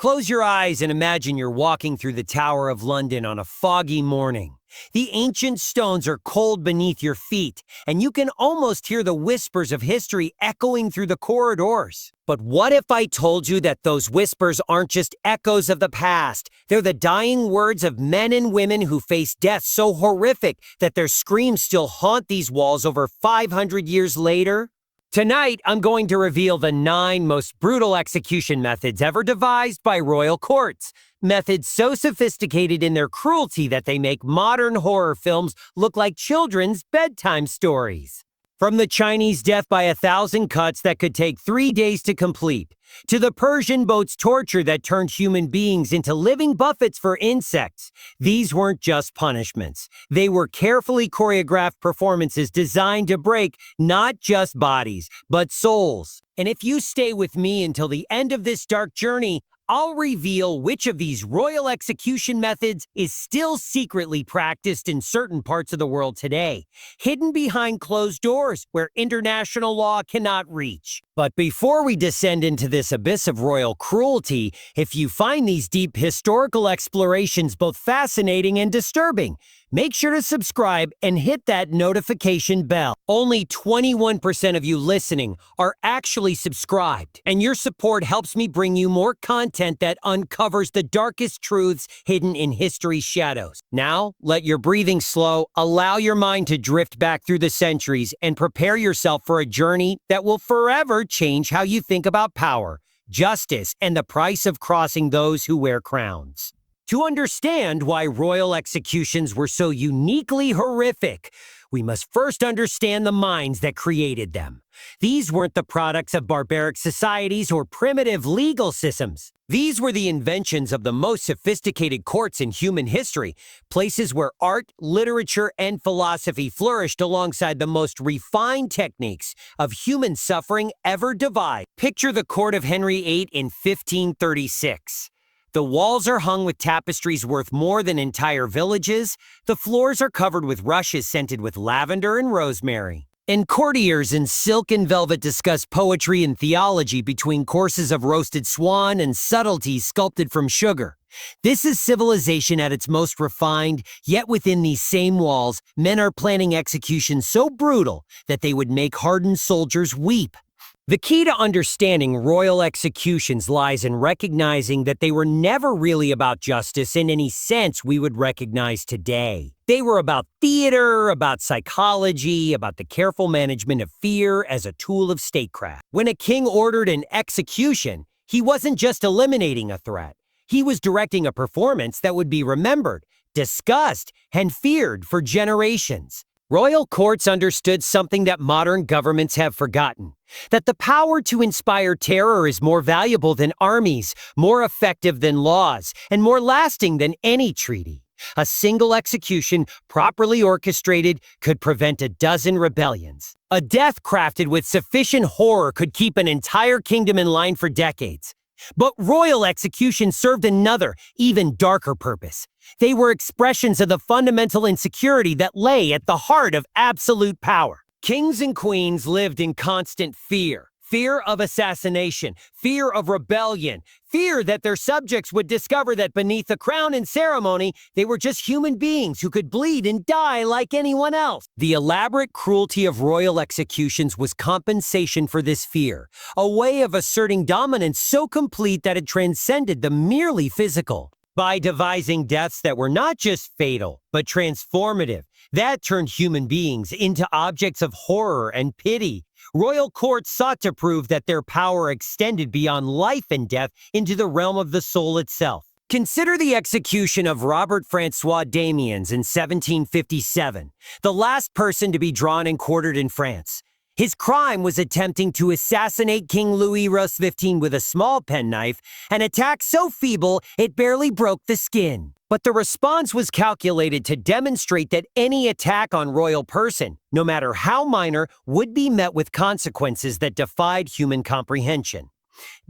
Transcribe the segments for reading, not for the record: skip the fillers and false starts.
Close your eyes and imagine you're walking through the Tower of London on a foggy morning. The ancient stones are cold beneath your feet, and you can almost hear the whispers of history echoing through the corridors. But what if I told you that those whispers aren't just echoes of the past? They're the dying words of men and women who faced death so horrific that their screams still haunt these walls over 500 years later? Tonight, I'm going to reveal the 9 most brutal execution methods ever devised by royal courts. Methods so sophisticated in their cruelty that they make modern horror films look like children's bedtime stories. From the Chinese death by 1,000 cuts that could take 3 days to complete, to the Persian boat's torture that turned human beings into living buffets for insects, these weren't just punishments. They were carefully choreographed performances designed to break not just bodies, but souls. And if you stay with me until the end of this dark journey, I'll reveal which of these royal execution methods is still secretly practiced in certain parts of the world today, hidden behind closed doors where international law cannot reach. But before we descend into this abyss of royal cruelty, if you find these deep historical explorations both fascinating and disturbing, make sure to subscribe and hit that notification bell. Only 21% of you listening are actually subscribed, and your support helps me bring you more content that uncovers the darkest truths hidden in history's shadows. Now, let your breathing slow, allow your mind to drift back through the centuries, and prepare yourself for a journey that will forever change how you think about power, justice, and the price of crossing those who wear crowns. To understand why royal executions were so uniquely horrific, we must first understand the minds that created them. These weren't the products of barbaric societies or primitive legal systems. These were the inventions of the most sophisticated courts in human history, places where art, literature, and philosophy flourished alongside the most refined techniques of human suffering ever devised. Picture the court of Henry VIII in 1536. The walls are hung with tapestries worth more than entire villages. The floors are covered with rushes scented with lavender and rosemary. And courtiers in silk and velvet discuss poetry and theology between courses of roasted swan and subtleties sculpted from sugar. This is civilization at its most refined, yet within these same walls, men are planning executions so brutal that they would make hardened soldiers weep. The key to understanding royal executions lies in recognizing that they were never really about justice in any sense we would recognize today. They were about theater, about psychology, about the careful management of fear as a tool of statecraft. When a king ordered an execution, he wasn't just eliminating a threat. He was directing a performance that would be remembered, discussed, and feared for generations. Royal courts understood something that modern governments have forgotten, that the power to inspire terror is more valuable than armies, more effective than laws, and more lasting than any treaty. A single execution, properly orchestrated, could prevent a dozen rebellions. A death crafted with sufficient horror could keep an entire kingdom in line for decades. But royal execution served another, even darker purpose. They were expressions of the fundamental insecurity that lay at the heart of absolute power. Kings and queens lived in constant fear. Fear of assassination, fear of rebellion, fear that their subjects would discover that beneath the crown and ceremony, they were just human beings who could bleed and die like anyone else. The elaborate cruelty of royal executions was compensation for this fear, a way of asserting dominance so complete that it transcended the merely physical. By devising deaths that were not just fatal, but transformative, that turned human beings into objects of horror and pity. Royal courts sought to prove that their power extended beyond life and death into the realm of the soul itself. Consider the execution of Robert François Damiens in 1757, the last person to be drawn and quartered in France. His crime was attempting to assassinate King Louis XV with a small penknife, an attack so feeble it barely broke the skin. But the response was calculated to demonstrate that any attack on royal person, no matter how minor, would be met with consequences that defied human comprehension.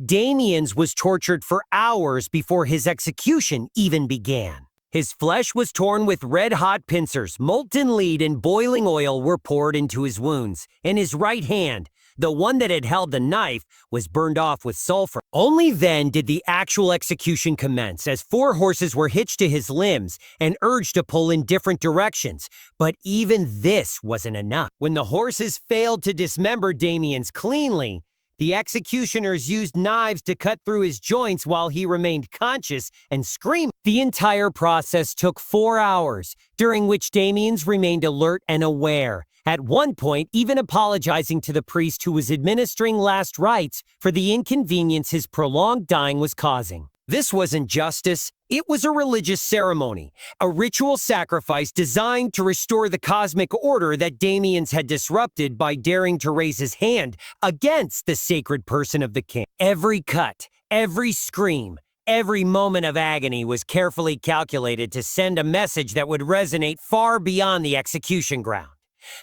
Damiens was tortured for hours before his execution even began. His flesh was torn with red-hot pincers, molten lead and boiling oil were poured into his wounds. In his right hand, The one that had held the knife was burned off with sulfur. Only then did the actual execution commence, as 4 horses were hitched to his limbs and urged to pull in different directions. But even this wasn't enough. When the horses failed to dismember Damien's cleanly, the executioners used knives to cut through his joints while he remained conscious and screamed. The entire process took 4 hours, during which Damien's remained alert and aware, at one point even apologizing to the priest who was administering last rites for the inconvenience his prolonged dying was causing. This wasn't justice, it was a religious ceremony, a ritual sacrifice designed to restore the cosmic order that Damien's had disrupted by daring to raise his hand against the sacred person of the king. Every cut, every scream, every moment of agony was carefully calculated to send a message that would resonate far beyond the execution ground.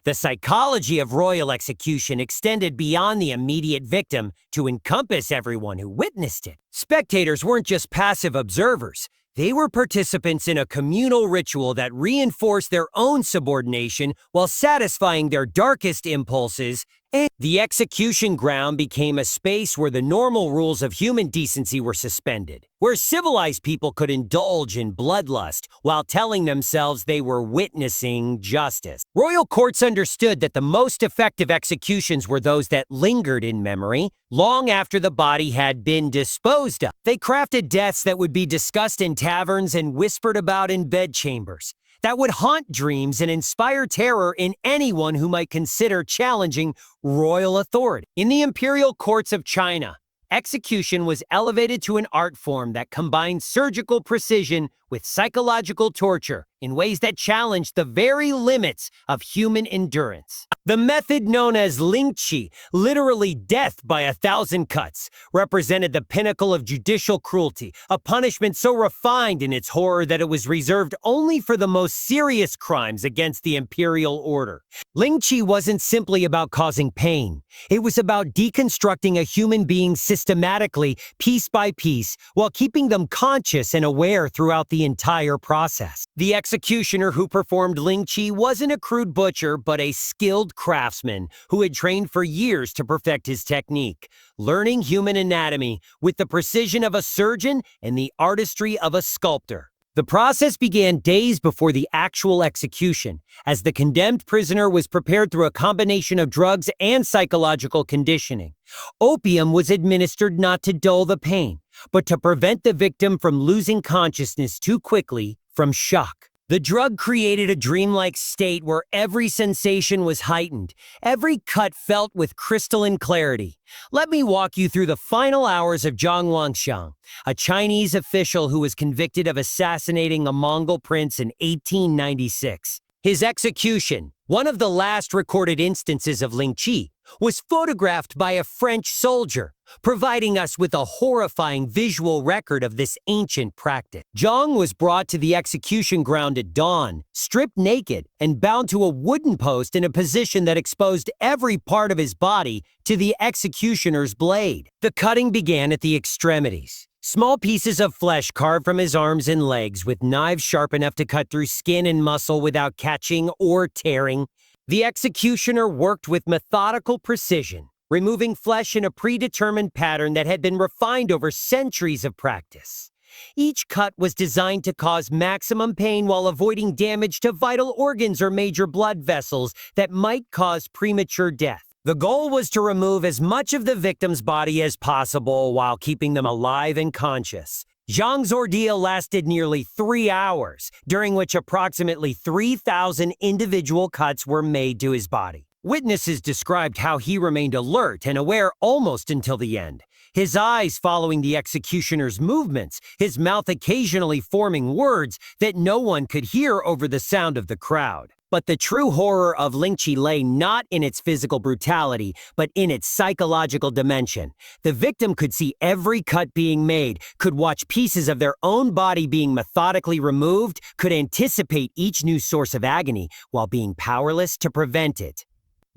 The psychology of royal execution extended beyond the immediate victim to encompass everyone who witnessed it. Spectators weren't just passive observers. They were participants in a communal ritual that reinforced their own subordination while satisfying their darkest impulses, and the execution ground became a space where the normal rules of human decency were suspended, where civilized people could indulge in bloodlust while telling themselves they were witnessing justice. Royal courts understood that the most effective executions were those that lingered in memory long after the body had been disposed of. They crafted deaths that would be discussed in taverns and whispered about in bedchambers, that would haunt dreams and inspire terror in anyone who might consider challenging royal authority. In the imperial courts of China, execution was elevated to an art form that combined surgical precision with psychological torture in ways that challenged the very limits of human endurance. The method known as Lingchi, literally death by 1,000 cuts, represented the pinnacle of judicial cruelty, a punishment so refined in its horror that it was reserved only for the most serious crimes against the imperial order. Lingchi wasn't simply about causing pain. It was about deconstructing a human being systematically, piece by piece, while keeping them conscious and aware throughout the entire process. The executioner who performed Lingchi wasn't a crude butcher, but a skilled craftsman who had trained for years to perfect his technique, learning human anatomy with the precision of a surgeon and the artistry of a sculptor. The process began days before the actual execution, as the condemned prisoner was prepared through a combination of drugs and psychological conditioning. Opium was administered not to dull the pain, but to prevent the victim from losing consciousness too quickly from shock. The drug created a dreamlike state where every sensation was heightened, every cut felt with crystalline clarity. Let me walk you through the final hours of Zhang Wanxiang, a Chinese official who was convicted of assassinating a Mongol prince in 1896. His execution, one of the last recorded instances of Lingchi, was photographed by a French soldier, providing us with a horrifying visual record of this ancient practice. Zhang was brought to the execution ground at dawn, stripped naked, and bound to a wooden post in a position that exposed every part of his body to the executioner's blade. The cutting began at the extremities. Small pieces of flesh carved from his arms and legs with knives sharp enough to cut through skin and muscle without catching or tearing. The executioner worked with methodical precision, removing flesh in a predetermined pattern that had been refined over centuries of practice. Each cut was designed to cause maximum pain while avoiding damage to vital organs or major blood vessels that might cause premature death. The goal was to remove as much of the victim's body as possible while keeping them alive and conscious. Zhang's ordeal lasted nearly 3 hours, during which approximately 3,000 individual cuts were made to his body. Witnesses described how he remained alert and aware almost until the end, his eyes following the executioner's movements, his mouth occasionally forming words that no one could hear over the sound of the crowd. But the true horror of Lingchi lay not in its physical brutality, but in its psychological dimension. The victim could see every cut being made, could watch pieces of their own body being methodically removed, could anticipate each new source of agony while being powerless to prevent it.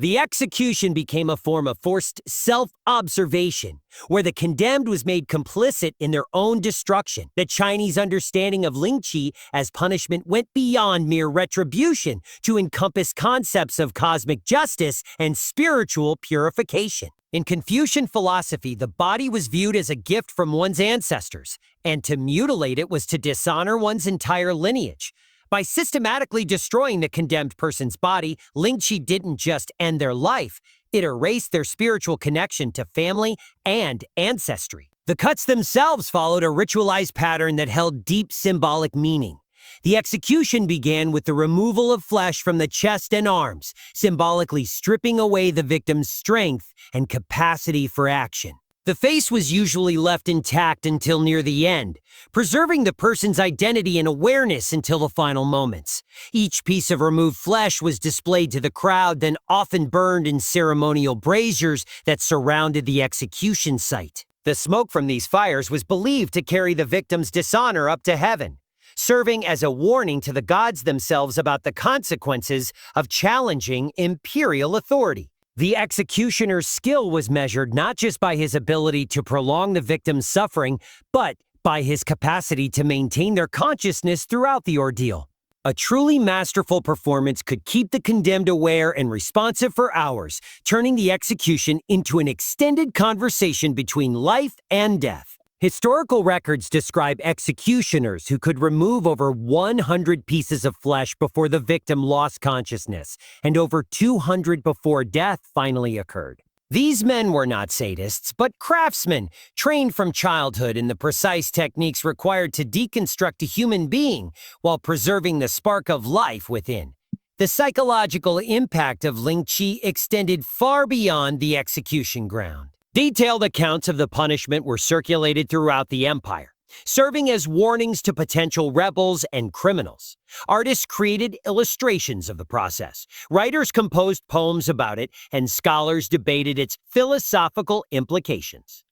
The execution became a form of forced self-observation, where the condemned was made complicit in their own destruction. The Chinese understanding of Lingchi as punishment went beyond mere retribution to encompass concepts of cosmic justice and spiritual purification. In Confucian philosophy, the body was viewed as a gift from one's ancestors, and to mutilate it was to dishonor one's entire lineage. By systematically destroying the condemned person's body, Lingchi didn't just end their life, it erased their spiritual connection to family and ancestry. The cuts themselves followed a ritualized pattern that held deep symbolic meaning. The execution began with the removal of flesh from the chest and arms, symbolically stripping away the victim's strength and capacity for action. The face was usually left intact until near the end, preserving the person's identity and awareness until the final moments. Each piece of removed flesh was displayed to the crowd, then often burned in ceremonial braziers that surrounded the execution site. The smoke from these fires was believed to carry the victim's dishonor up to heaven, serving as a warning to the gods themselves about the consequences of challenging imperial authority. The executioner's skill was measured not just by his ability to prolong the victim's suffering, but by his capacity to maintain their consciousness throughout the ordeal. A truly masterful performance could keep the condemned aware and responsive for hours, turning the execution into an extended conversation between life and death. Historical records describe executioners who could remove over 100 pieces of flesh before the victim lost consciousness, and over 200 before death finally occurred. These men were not sadists, but craftsmen, trained from childhood in the precise techniques required to deconstruct a human being while preserving the spark of life within. The psychological impact of Lingchi extended far beyond the execution ground. Detailed accounts of the punishment were circulated throughout the empire, serving as warnings to potential rebels and criminals. Artists created illustrations of the process, writers composed poems about it, and scholars debated its philosophical implications.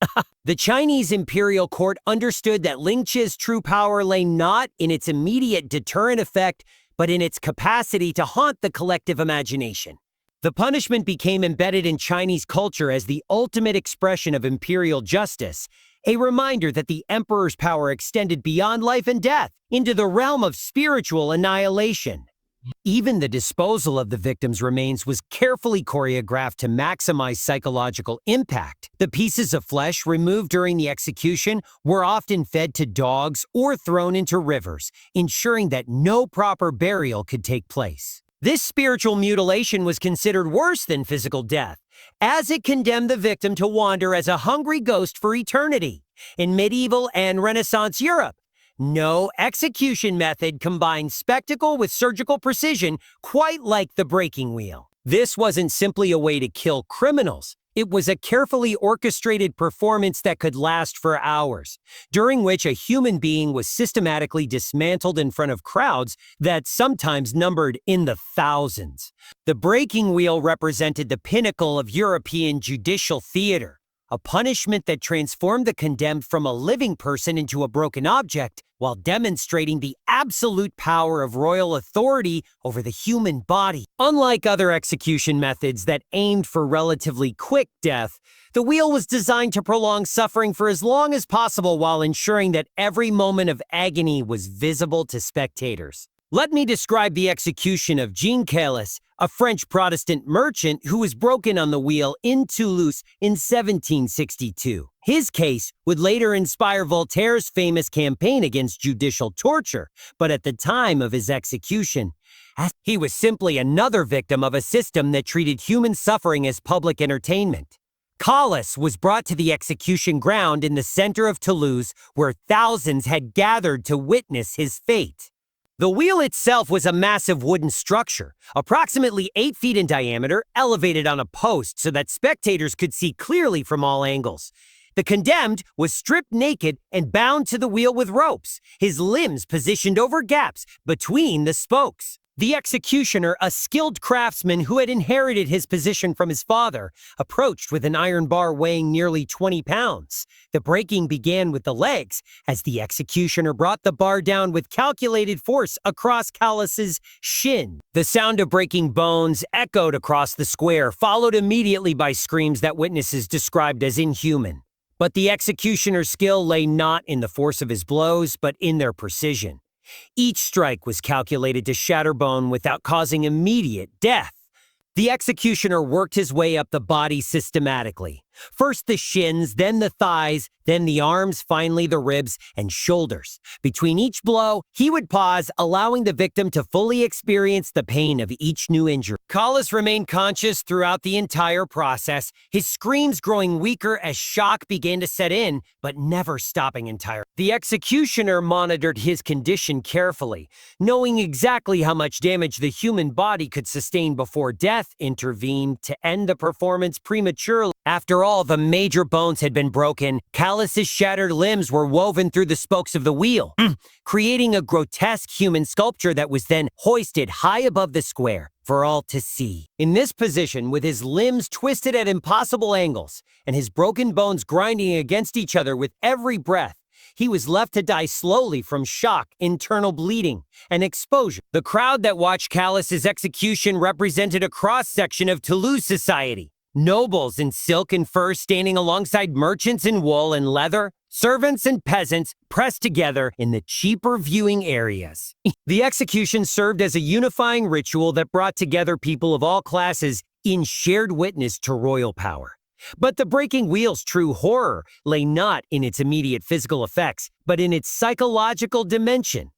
The Chinese imperial court understood that Lingchi's true power lay not in its immediate deterrent effect, but in its capacity to haunt the collective imagination. The punishment became embedded in Chinese culture as the ultimate expression of imperial justice, a reminder that the emperor's power extended beyond life and death into the realm of spiritual annihilation. Even the disposal of the victim's remains was carefully choreographed to maximize psychological impact. The pieces of flesh removed during the execution were often fed to dogs or thrown into rivers, ensuring that no proper burial could take place. This spiritual mutilation was considered worse than physical death, as it condemned the victim to wander as a hungry ghost for eternity. In medieval and Renaissance Europe, no execution method combined spectacle with surgical precision quite like the breaking wheel. This wasn't simply a way to kill criminals. It was a carefully orchestrated performance that could last for hours, during which a human being was systematically dismantled in front of crowds that sometimes numbered in the thousands. The breaking wheel represented the pinnacle of European judicial theater, a punishment that transformed the condemned from a living person into a broken object, while demonstrating the absolute power of royal authority over the human body. Unlike other execution methods that aimed for relatively quick death, the wheel was designed to prolong suffering for as long as possible while ensuring that every moment of agony was visible to spectators. Let me describe the execution of Jean Caillas, a French Protestant merchant who was broken on the wheel in Toulouse in 1762. His case would later inspire Voltaire's famous campaign against judicial torture, but at the time of his execution, he was simply another victim of a system that treated human suffering as public entertainment. Caillas was brought to the execution ground in the center of Toulouse, where thousands had gathered to witness his fate. The wheel itself was a massive wooden structure, approximately 8 feet in diameter, elevated on a post so that spectators could see clearly from all angles. The condemned was stripped naked and bound to the wheel with ropes, his limbs positioned over gaps between the spokes. The executioner, a skilled craftsman who had inherited his position from his father, approached with an iron bar weighing nearly 20 pounds. The breaking began with the legs, as the executioner brought the bar down with calculated force across Callus's shin. The sound of breaking bones echoed across the square, followed immediately by screams that witnesses described as inhuman. But the executioner's skill lay not in the force of his blows, but in their precision. Each strike was calculated to shatter bone without causing immediate death. The executioner worked his way up the body systematically. First the shins, then the thighs, then the arms, finally the ribs and shoulders. Between each blow, he would pause, allowing the victim to fully experience the pain of each new injury. Callus remained conscious throughout the entire process, his screams growing weaker as shock began to set in, but never stopping entirely. The executioner monitored his condition carefully, knowing exactly how much damage the human body could sustain before death intervened to end the performance prematurely. After all, the major bones had been broken, Callus's shattered limbs were woven through the spokes of the wheel, creating a grotesque human sculpture that was then hoisted high above the square for all to see. In this position, with his limbs twisted at impossible angles and his broken bones grinding against each other with every breath, he was left to die slowly from shock, internal bleeding, and exposure. The crowd that watched Callus's execution represented a cross-section of Toulouse society. Nobles in silk and fur standing alongside merchants in wool and leather, servants and peasants pressed together in the cheaper viewing areas. The execution served as a unifying ritual that brought together people of all classes in shared witness to royal power. But the breaking wheel's true horror lay not in its immediate physical effects, but in its psychological dimension.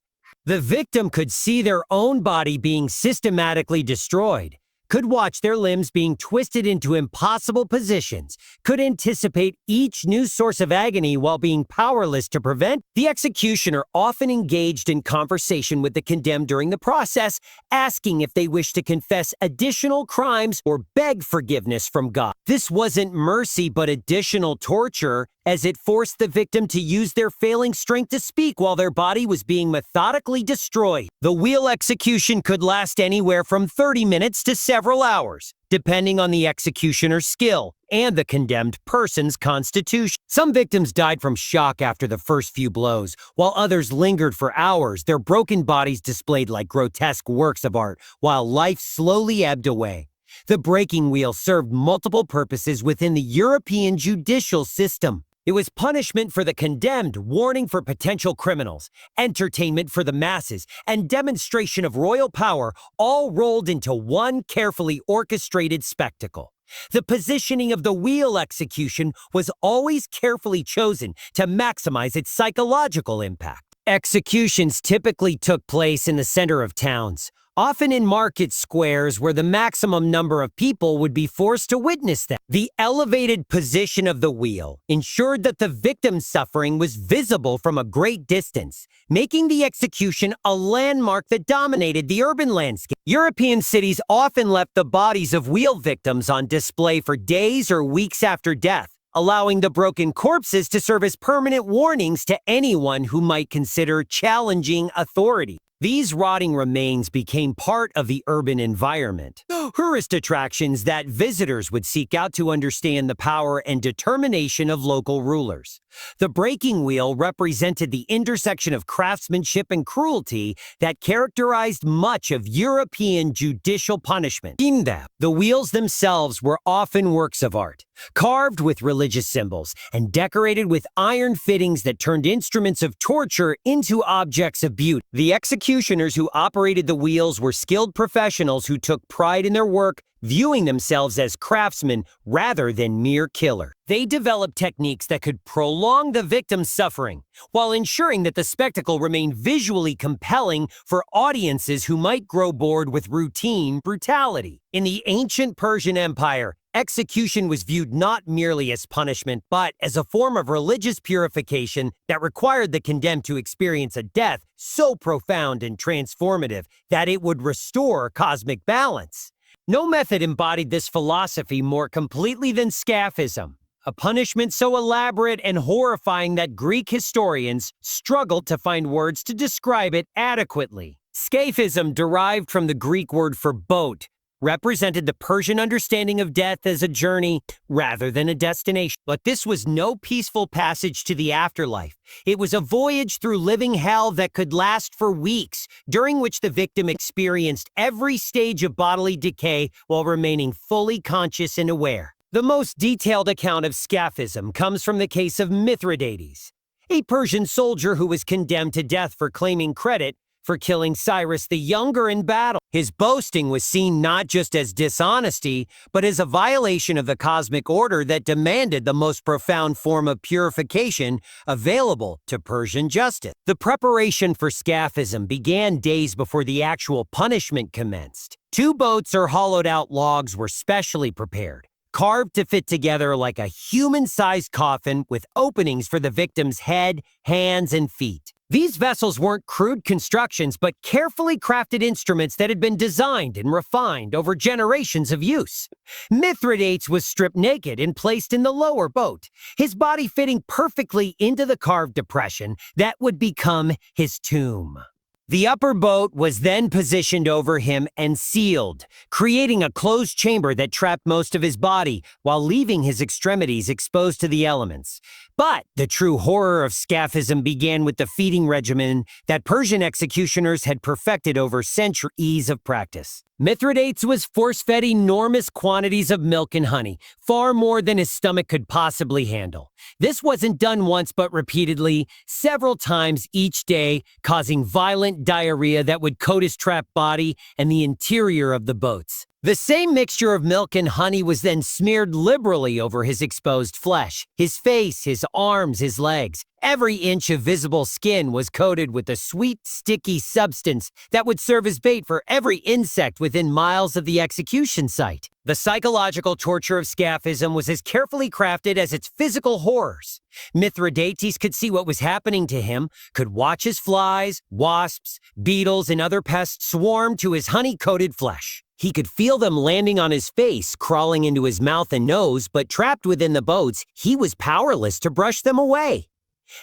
The victim could see their own body being systematically destroyed, could watch their limbs being twisted into impossible positions, could anticipate each new source of agony while being powerless to prevent. The executioner often engaged in conversation with the condemned during the process, asking if they wished to confess additional crimes or beg forgiveness from God. This wasn't mercy but additional torture, as it forced the victim to use their failing strength to speak while their body was being methodically destroyed. The wheel execution could last anywhere from 30 minutes to several hours, depending on the executioner's skill and the condemned person's constitution. Some victims died from shock after the first few blows, while others lingered for hours, their broken bodies displayed like grotesque works of art, while life slowly ebbed away. The breaking wheel served multiple purposes within the European judicial system. It was punishment for the condemned, warning for potential criminals, entertainment for the masses, and demonstration of royal power, all rolled into one carefully orchestrated spectacle. The positioning of the wheel execution was always carefully chosen to maximize its psychological impact. Executions typically took place in the center of towns, often in market squares where the maximum number of people would be forced to witness them. The elevated position of the wheel ensured that the victim's suffering was visible from a great distance, making the execution a landmark that dominated the urban landscape. European cities often left the bodies of wheel victims on display for days or weeks after death, allowing the broken corpses to serve as permanent warnings to anyone who might consider challenging authority. These rotting remains became part of the urban environment, tourist attractions that visitors would seek out to understand the power and determination of local rulers. The breaking wheel represented the intersection of craftsmanship and cruelty that characterized much of European judicial punishment. In them, the wheels themselves were often works of art, carved with religious symbols and decorated with iron fittings that turned instruments of torture into objects of beauty. The executioners who operated the wheels were skilled professionals who took pride in their work, viewing themselves as craftsmen rather than mere killers. They developed techniques that could prolong the victim's suffering, while ensuring that the spectacle remained visually compelling for audiences who might grow bored with routine brutality. In the ancient Persian Empire, execution was viewed not merely as punishment, but as a form of religious purification that required the condemned to experience a death so profound and transformative that it would restore cosmic balance. No method embodied this philosophy more completely than Scaphism, a punishment so elaborate and horrifying that Greek historians struggled to find words to describe it adequately. Scaphism, derived from the Greek word for boat, represented the Persian understanding of death as a journey rather than a destination. But this was no peaceful passage to the afterlife. It was a voyage through living hell that could last for weeks, during which the victim experienced every stage of bodily decay while remaining fully conscious and aware. The most detailed account of Scaphism comes from the case of Mithridates, a Persian soldier who was condemned to death for claiming credit for killing Cyrus the Younger in battle. His boasting was seen not just as dishonesty, but as a violation of the cosmic order that demanded the most profound form of purification available to Persian justice. The preparation for Scaphism began days before the actual punishment commenced. 2 boats or hollowed-out logs were specially prepared, carved to fit together like a human-sized coffin with openings for the victim's head, hands, and feet. These vessels weren't crude constructions, but carefully crafted instruments that had been designed and refined over generations of use. Mithridates was stripped naked and placed in the lower boat, his body fitting perfectly into the carved depression that would become his tomb. The upper boat was then positioned over him and sealed, creating a closed chamber that trapped most of his body while leaving his extremities exposed to the elements. But the true horror of Scaphism began with the feeding regimen that Persian executioners had perfected over centuries of practice. Mithridates was force-fed enormous quantities of milk and honey, far more than his stomach could possibly handle. This wasn't done once but repeatedly, several times each day, causing violent diarrhea that would coat his trapped body and the interior of the boats. The same mixture of milk and honey was then smeared liberally over his exposed flesh, his face, his arms, his legs. Every inch of visible skin was coated with a sweet, sticky substance that would serve as bait for every insect within miles of the execution site. The psychological torture of Scaphism was as carefully crafted as its physical horrors. Mithridates could see what was happening to him, could watch as flies, wasps, beetles, and other pests swarm to his honey-coated flesh. He could feel them landing on his face, crawling into his mouth and nose, but trapped within the boats, he was powerless to brush them away.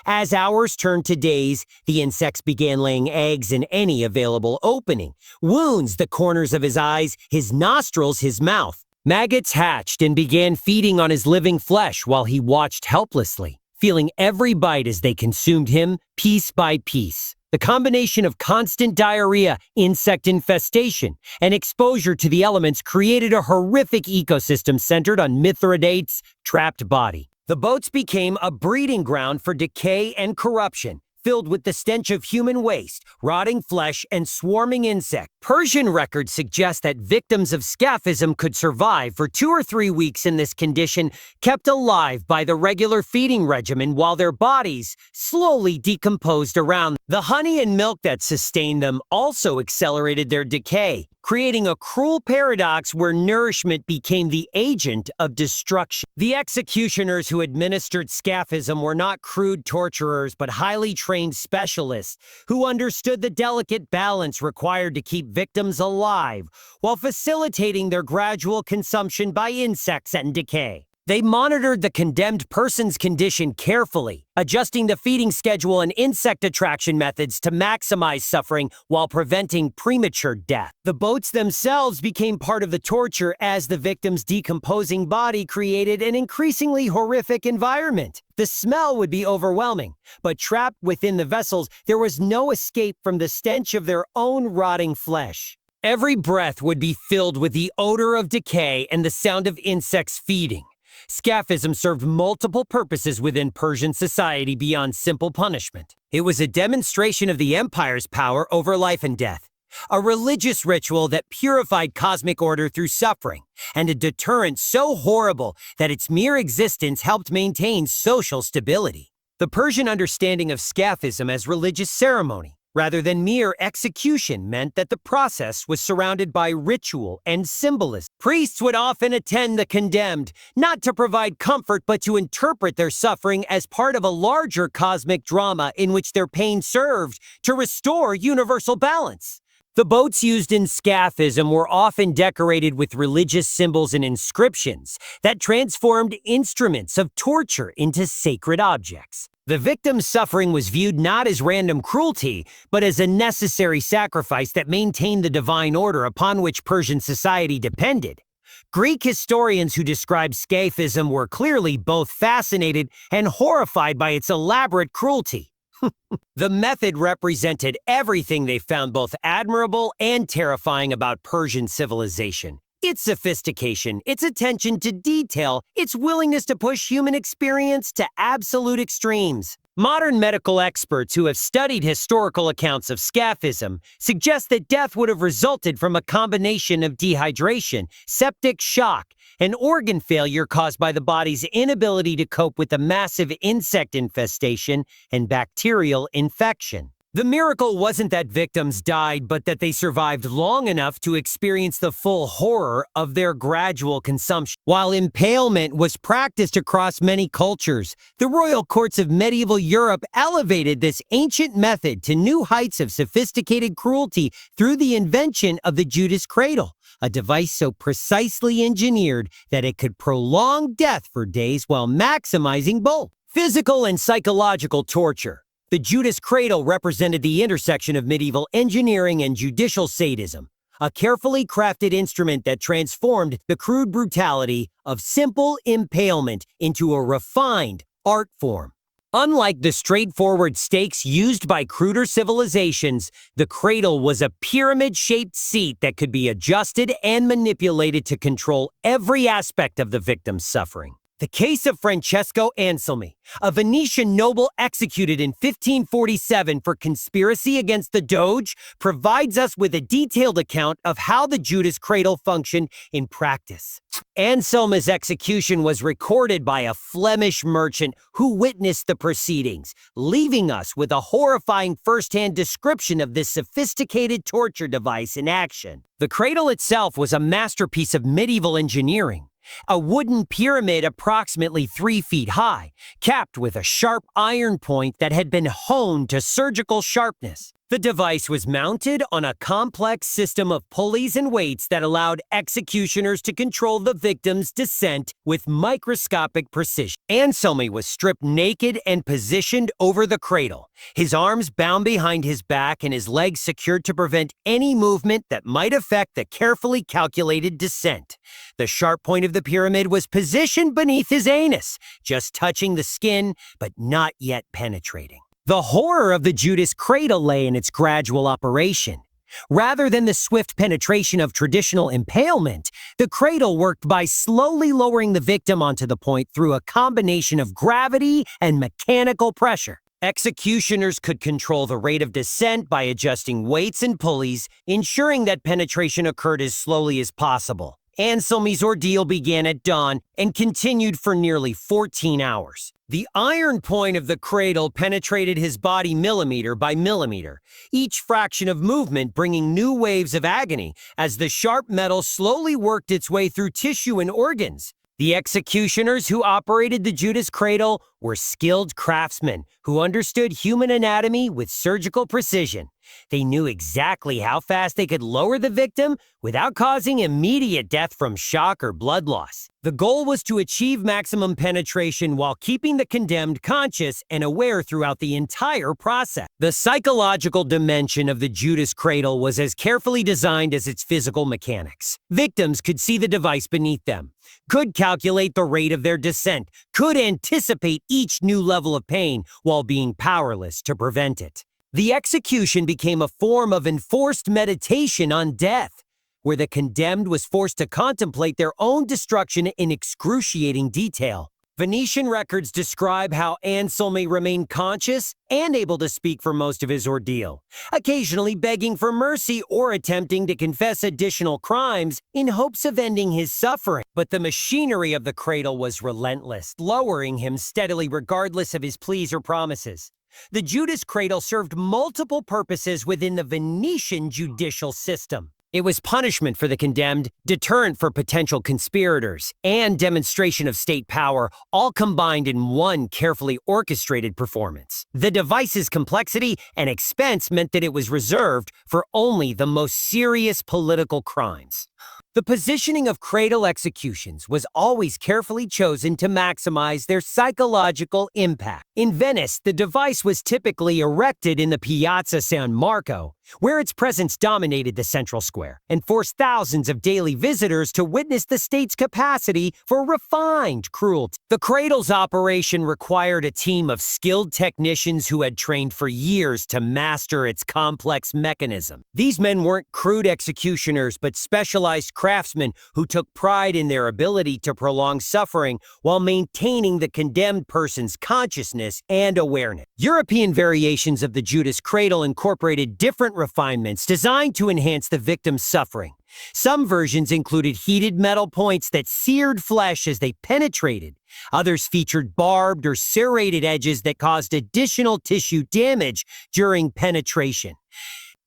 As hours turned to days, the insects began laying eggs in any available opening. Wounds the corners of his eyes, his nostrils, his mouth. Maggots hatched and began feeding on his living flesh while he watched helplessly, feeling every bite as they consumed him piece by piece. The combination of constant diarrhea, insect infestation, and exposure to the elements created a horrific ecosystem centered on Mithridates' trapped body. The boats became a breeding ground for decay and corruption, filled with the stench of human waste, rotting flesh, and swarming insects. Persian records suggest that victims of Scaphism could survive for 2 or 3 weeks in this condition, kept alive by the regular feeding regimen while their bodies slowly decomposed around them. The honey and milk that sustained them also accelerated their decay, creating a cruel paradox where nourishment became the agent of destruction. The executioners who administered Scaphism were not crude torturers but highly trained specialists who understood the delicate balance required to keep victims alive while facilitating their gradual consumption by insects and decay. They monitored the condemned person's condition carefully, adjusting the feeding schedule and insect attraction methods to maximize suffering while preventing premature death. The boats themselves became part of the torture as the victim's decomposing body created an increasingly horrific environment. The smell would be overwhelming, but trapped within the vessels, there was no escape from the stench of their own rotting flesh. Every breath would be filled with the odor of decay and the sound of insects feeding. Scaphism served multiple purposes within Persian society beyond simple punishment. It was a demonstration of the empire's power over life and death, a religious ritual that purified cosmic order through suffering, and a deterrent so horrible that its mere existence helped maintain social stability. The Persian understanding of Scaphism as religious ceremony, rather than mere execution, meant that the process was surrounded by ritual and symbolism. Priests would often attend the condemned, not to provide comfort but to interpret their suffering as part of a larger cosmic drama in which their pain served to restore universal balance. The boats used in Scaphism were often decorated with religious symbols and inscriptions that transformed instruments of torture into sacred objects. The victim's suffering was viewed not as random cruelty, but as a necessary sacrifice that maintained the divine order upon which Persian society depended. Greek historians who described Scaphism were clearly both fascinated and horrified by its elaborate cruelty. The method represented everything they found both admirable and terrifying about Persian civilization. Its sophistication, its attention to detail, its willingness to push human experience to absolute extremes. Modern medical experts who have studied historical accounts of Scaphism suggest that death would have resulted from a combination of dehydration, septic shock, and organ failure caused by the body's inability to cope with the massive insect infestation and bacterial infection. The miracle wasn't that victims died, but that they survived long enough to experience the full horror of their gradual consumption. While impalement was practiced across many cultures, the royal courts of medieval Europe elevated this ancient method to new heights of sophisticated cruelty through the invention of the Judas cradle, a device so precisely engineered that it could prolong death for days while maximizing both physical and psychological torture. The Judas cradle represented the intersection of medieval engineering and judicial sadism, a carefully crafted instrument that transformed the crude brutality of simple impalement into a refined art form. Unlike the straightforward stakes used by cruder civilizations, the cradle was a pyramid-shaped seat that could be adjusted and manipulated to control every aspect of the victim's suffering. The case of Francesco Anselmi, a Venetian noble executed in 1547 for conspiracy against the Doge, provides us with a detailed account of how the Judas cradle functioned in practice. Anselmi's execution was recorded by a Flemish merchant who witnessed the proceedings, leaving us with a horrifying first-hand description of this sophisticated torture device in action. The cradle itself was a masterpiece of medieval engineering. A wooden pyramid approximately 3 feet high, capped with a sharp iron point that had been honed to surgical sharpness. The device was mounted on a complex system of pulleys and weights that allowed executioners to control the victim's descent with microscopic precision. Anselmi was stripped naked and positioned over the cradle, his arms bound behind his back and his legs secured to prevent any movement that might affect the carefully calculated descent. The sharp point of the pyramid was positioned beneath his anus, just touching the skin, but not yet penetrating. The horror of the Judas cradle lay in its gradual operation. Rather than the swift penetration of traditional impalement, the cradle worked by slowly lowering the victim onto the point through a combination of gravity and mechanical pressure. Executioners could control the rate of descent by adjusting weights and pulleys, ensuring that penetration occurred as slowly as possible. Anselmi's ordeal began at dawn and continued for nearly 14 hours. The iron point of the cradle penetrated his body millimeter by millimeter, each fraction of movement bringing new waves of agony as the sharp metal slowly worked its way through tissue and organs. The executioners who operated the Judas cradle were skilled craftsmen who understood human anatomy with surgical precision. They knew exactly how fast they could lower the victim without causing immediate death from shock or blood loss. The goal was to achieve maximum penetration while keeping the condemned conscious and aware throughout the entire process. The psychological dimension of the Judas cradle was as carefully designed as its physical mechanics. Victims could see the device beneath them, could calculate the rate of their descent, could anticipate each new level of pain while being powerless to prevent it. The execution became a form of enforced meditation on death, where the condemned was forced to contemplate their own destruction in excruciating detail. Venetian records describe how Anselmi remained conscious and able to speak for most of his ordeal, occasionally begging for mercy or attempting to confess additional crimes in hopes of ending his suffering. But the machinery of the cradle was relentless, lowering him steadily regardless of his pleas or promises. The Judas cradle served multiple purposes within the Venetian judicial system. It was punishment for the condemned, deterrent for potential conspirators, and demonstration of state power, all combined in one carefully orchestrated performance. The device's complexity and expense meant that it was reserved for only the most serious political crimes. The positioning of cradle executions was always carefully chosen to maximize their psychological impact. In Venice, the device was typically erected in the Piazza San Marco, where its presence dominated the central square and forced thousands of daily visitors to witness the state's capacity for refined cruelty. The cradle's operation required a team of skilled technicians who had trained for years to master its complex mechanism. These men weren't crude executioners, but specialized craftsmen who took pride in their ability to prolong suffering while maintaining the condemned person's consciousness and awareness. European variations of the Judas cradle incorporated different refinements designed to enhance the victim's suffering. Some versions included heated metal points that seared flesh as they penetrated. Others featured barbed or serrated edges that caused additional tissue damage during penetration.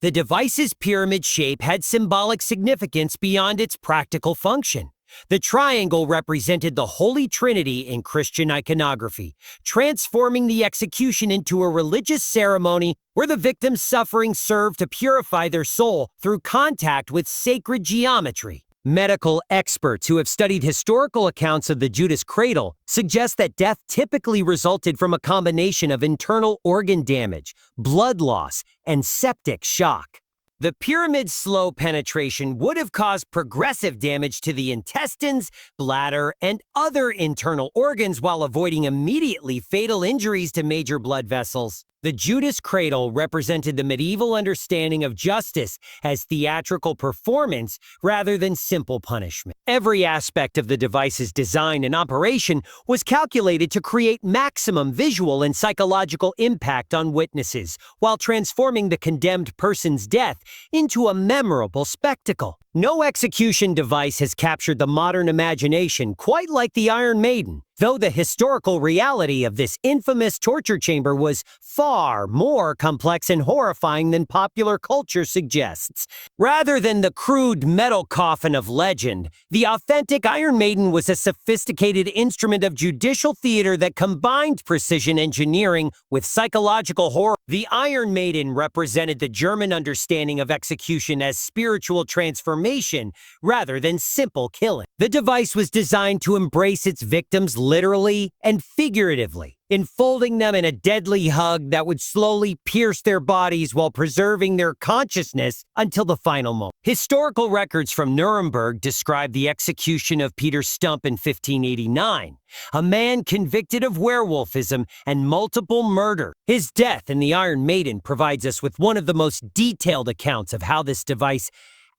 The device's pyramid shape had symbolic significance beyond its practical function. The triangle represented the Holy Trinity in Christian iconography, transforming the execution into a religious ceremony where the victim's suffering served to purify their soul through contact with sacred geometry. Medical experts who have studied historical accounts of the Judas cradle suggest that death typically resulted from a combination of internal organ damage, blood loss, and septic shock. The pyramid's slow penetration would have caused progressive damage to the intestines, bladder, and other internal organs while avoiding immediately fatal injuries to major blood vessels. The Judas cradle represented the medieval understanding of justice as theatrical performance rather than simple punishment. Every aspect of the device's design and operation was calculated to create maximum visual and psychological impact on witnesses, while transforming the condemned person's death into a memorable spectacle. No execution device has captured the modern imagination quite like the Iron Maiden, though the historical reality of this infamous torture chamber was far more complex and horrifying than popular culture suggests. Rather than the crude metal coffin of legend, the authentic Iron Maiden was a sophisticated instrument of judicial theater that combined precision engineering with psychological horror. The Iron Maiden represented the German understanding of execution as spiritual transformation rather than simple killing. The device was designed to embrace its victims literally and figuratively, enfolding them in a deadly hug that would slowly pierce their bodies while preserving their consciousness until the final moment. Historical records from Nuremberg describe the execution of Peter Stump in 1589, a man convicted of werewolfism and multiple murder. His death in the Iron Maiden provides us with one of the most detailed accounts of how this device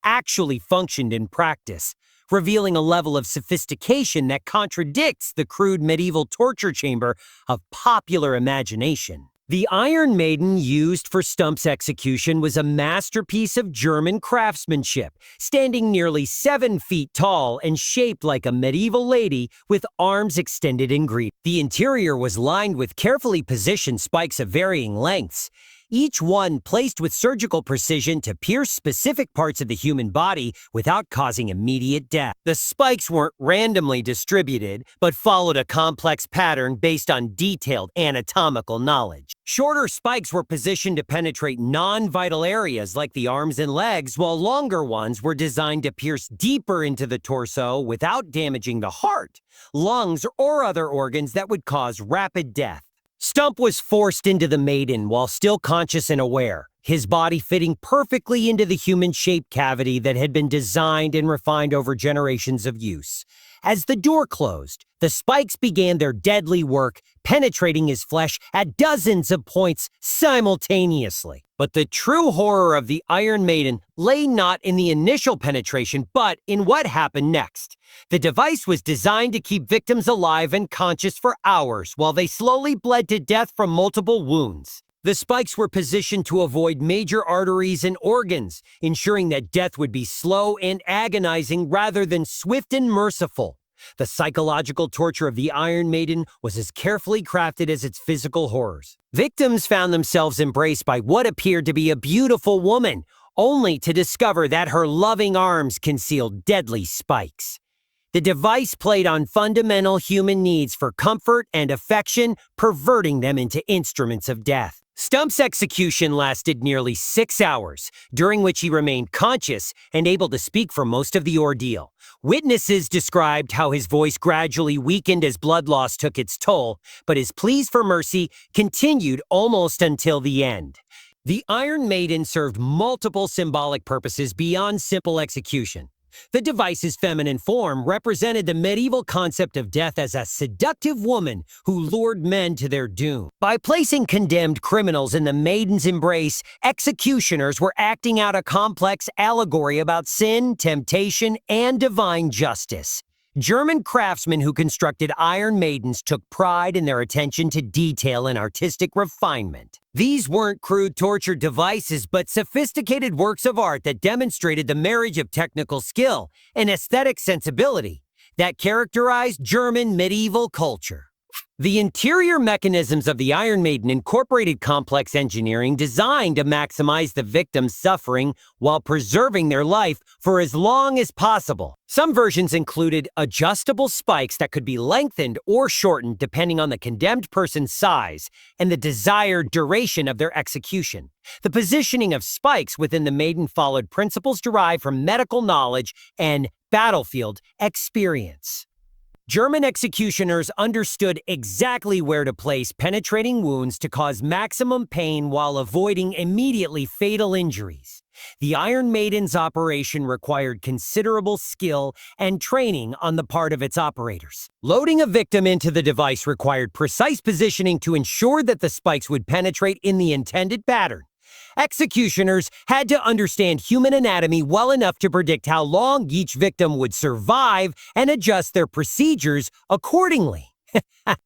actually functioned in practice, revealing a level of sophistication that contradicts the crude medieval torture chamber of popular imagination. The Iron Maiden used for Stump's execution was a masterpiece of German craftsmanship, standing nearly 7 feet tall and shaped like a medieval lady with arms extended in greeting. The interior was lined with carefully positioned spikes of varying lengths, each one placed with surgical precision to pierce specific parts of the human body without causing immediate death. The spikes weren't randomly distributed, but followed a complex pattern based on detailed anatomical knowledge. Shorter spikes were positioned to penetrate non-vital areas like the arms and legs, while longer ones were designed to pierce deeper into the torso without damaging the heart, lungs, or other organs that would cause rapid death. Stump was forced into the Maiden while still conscious and aware, his body fitting perfectly into the human-shaped cavity that had been designed and refined over generations of use. As the door closed, the spikes began their deadly work, penetrating his flesh at dozens of points simultaneously. But the true horror of the Iron Maiden lay not in the initial penetration, but in what happened next. The device was designed to keep victims alive and conscious for hours while they slowly bled to death from multiple wounds. The spikes were positioned to avoid major arteries and organs, ensuring that death would be slow and agonizing rather than swift and merciful. The psychological torture of the Iron Maiden was as carefully crafted as its physical horrors. Victims found themselves embraced by what appeared to be a beautiful woman, only to discover that her loving arms concealed deadly spikes. The device played on fundamental human needs for comfort and affection, perverting them into instruments of death. Stump's execution lasted nearly 6 hours, during which he remained conscious and able to speak for most of the ordeal. Witnesses described how his voice gradually weakened as blood loss took its toll, but his pleas for mercy continued almost until the end. The Iron Maiden served multiple symbolic purposes beyond simple execution. The device's feminine form represented the medieval concept of death as a seductive woman who lured men to their doom. By placing condemned criminals in the maiden's embrace, executioners were acting out a complex allegory about sin, temptation, and divine justice. German craftsmen who constructed Iron Maidens took pride in their attention to detail and artistic refinement. These weren't crude torture devices, but sophisticated works of art that demonstrated the marriage of technical skill and aesthetic sensibility that characterized German medieval culture. The interior mechanisms of the Iron Maiden incorporated complex engineering designed to maximize the victim's suffering while preserving their life for as long as possible. Some versions included adjustable spikes that could be lengthened or shortened depending on the condemned person's size and the desired duration of their execution. The positioning of spikes within the Maiden followed principles derived from medical knowledge and battlefield experience. German executioners understood exactly where to place penetrating wounds to cause maximum pain while avoiding immediately fatal injuries. The Iron Maiden's operation required considerable skill and training on the part of its operators. Loading a victim into the device required precise positioning to ensure that the spikes would penetrate in the intended pattern. Executioners had to understand human anatomy well enough to predict how long each victim would survive and adjust their procedures accordingly.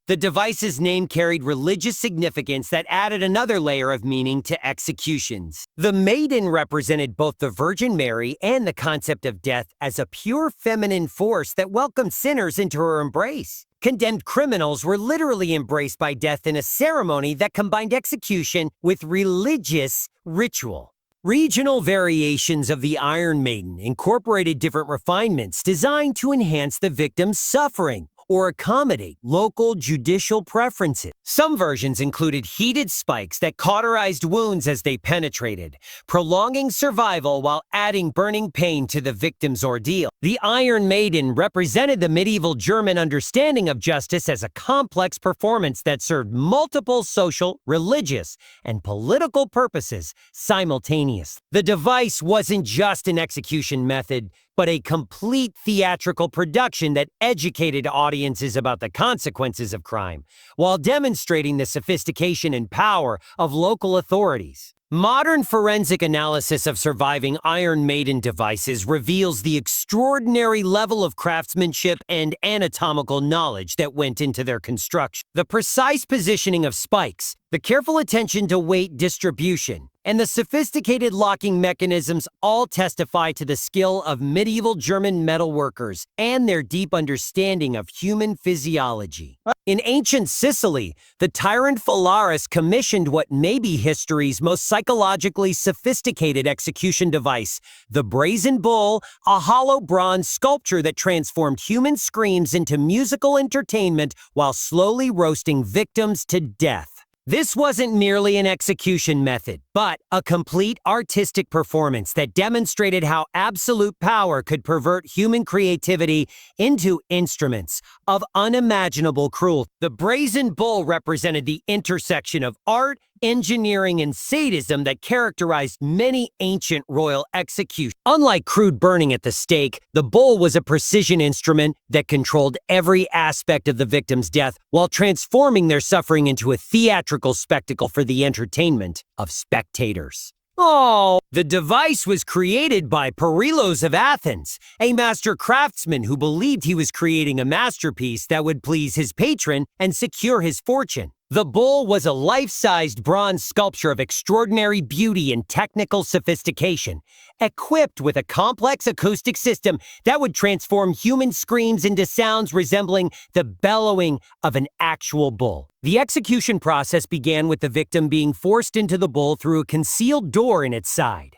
The device's name carried religious significance that added another layer of meaning to executions. The Maiden represented both the Virgin Mary and the concept of death as a pure feminine force that welcomed sinners into her embrace. Condemned criminals were literally embraced by death in a ceremony that combined execution with religious ritual. Regional variations of the Iron Maiden incorporated different refinements designed to enhance the victim's suffering or accommodate local judicial preferences. Some versions included heated spikes that cauterized wounds as they penetrated, prolonging survival while adding burning pain to the victim's ordeal. The Iron Maiden represented the medieval German understanding of justice as a complex performance that served multiple social, religious, and political purposes simultaneously. The device wasn't just an execution method, but a complete theatrical production that educated audiences about the consequences of crime, while demonstrating the sophistication and power of local authorities. Modern forensic analysis of surviving Iron Maiden devices reveals the extraordinary level of craftsmanship and anatomical knowledge that went into their construction. The precise positioning of spikes, the careful attention to weight distribution, and the sophisticated locking mechanisms all testify to the skill of medieval German metalworkers and their deep understanding of human physiology. In ancient Sicily, the tyrant Phalaris commissioned what may be history's most psychologically sophisticated execution device, the Brazen Bull, a hollow bronze sculpture that transformed human screams into musical entertainment while slowly roasting victims to death. This wasn't merely an execution method, but a complete artistic performance that demonstrated how absolute power could pervert human creativity into instruments of unimaginable cruelty. The Brazen Bull represented the intersection of art, engineering, and sadism that characterized many ancient royal executions. Unlike crude burning at the stake, the bull was a precision instrument that controlled every aspect of the victim's death while transforming their suffering into a theatrical spectacle for the entertainment of spectators. Oh, the device was created by Perilos of Athens, a master craftsman who believed he was creating a masterpiece that would please his patron and secure his fortune. The bull was a life-sized bronze sculpture of extraordinary beauty and technical sophistication, equipped with a complex acoustic system that would transform human screams into sounds resembling the bellowing of an actual bull. The execution process began with the victim being forced into the bull through a concealed door in its side.